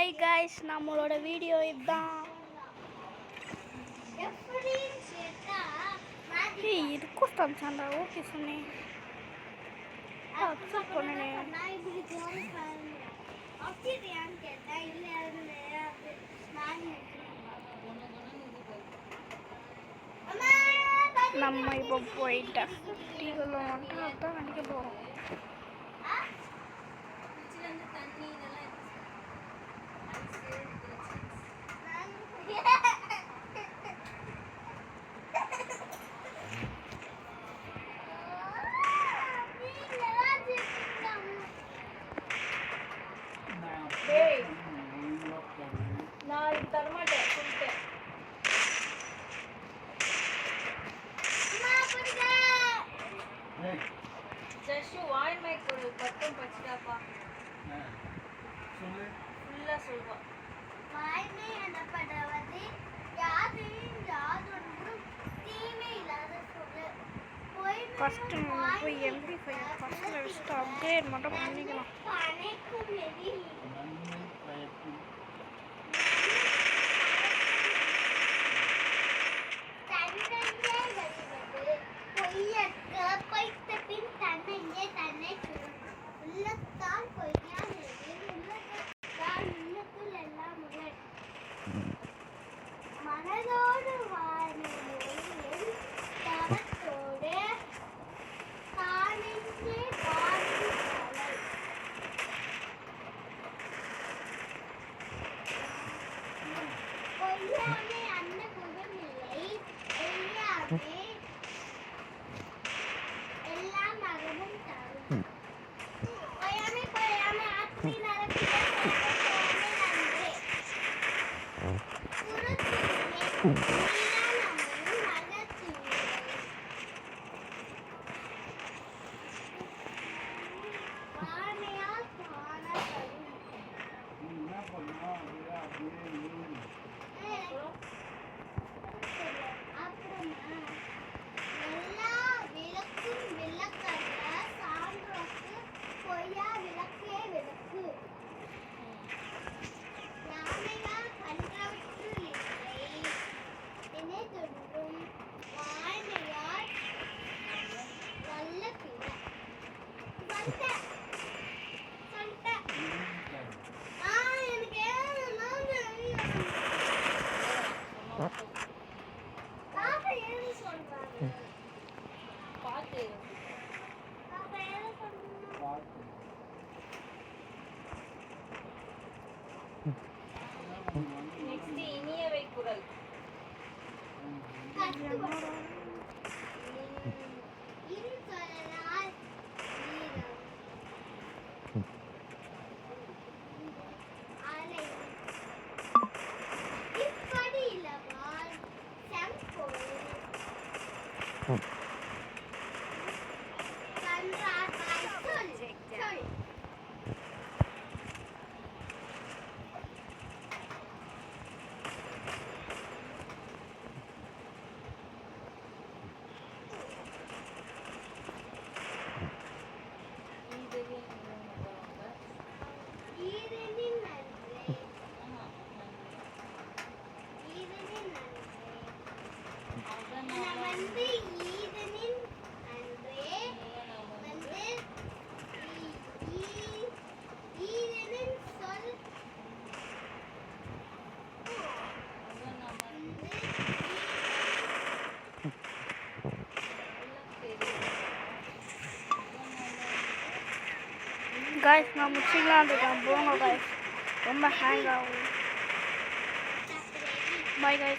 Hi guys, நம்மளோட video இதுதான். இதுக்கும் ஸ்டாண்டாண்டா ஓகே சொன்னேன். அக்செப்ட் பண்ணேன். நம்ம இப்போ போயிட்டு டீவில் வந்துட்டு அதான் அடிக்க போகிறோம். நான் இது தரமாட்டேன் சொல்லிட்டேன். ஜஷு வாய் மைக் ஒரு பட்டம் பச்சிட்டாப்பா சொல்லு ஃபுல்லா சொல்வா. வாய்மை எனப்படுவது யாதையும் யாதொன்றும் தீமை இல்லாத சொல்லு. ஃபர்ஸ்ட் நம்ம போய் MP5 ஃபர்ஸ்ட்ல வச்சுட்டு அப்டேட் மட்டும் பண்ணிக்கலாம். பனைக்கும் எதி நன்மை பயக்கும் மனதோடு தவத்தோடு தானெஞ்சே பொய்யாமே அன்ன குணமில்லை எய்யாமே எல்லாம் அகமும் தரும். பொய்யாமே பொய்யாமே ஆட்சி நடக்கிற நெக்ஸ்ட் இனியவை குரல். காய்ஸ், நான் முடிச்சிக்கலான் இருக்கேன். போங்க காய்ஸ், ரொம்ப ஹேங் ஆகும். Bye guys.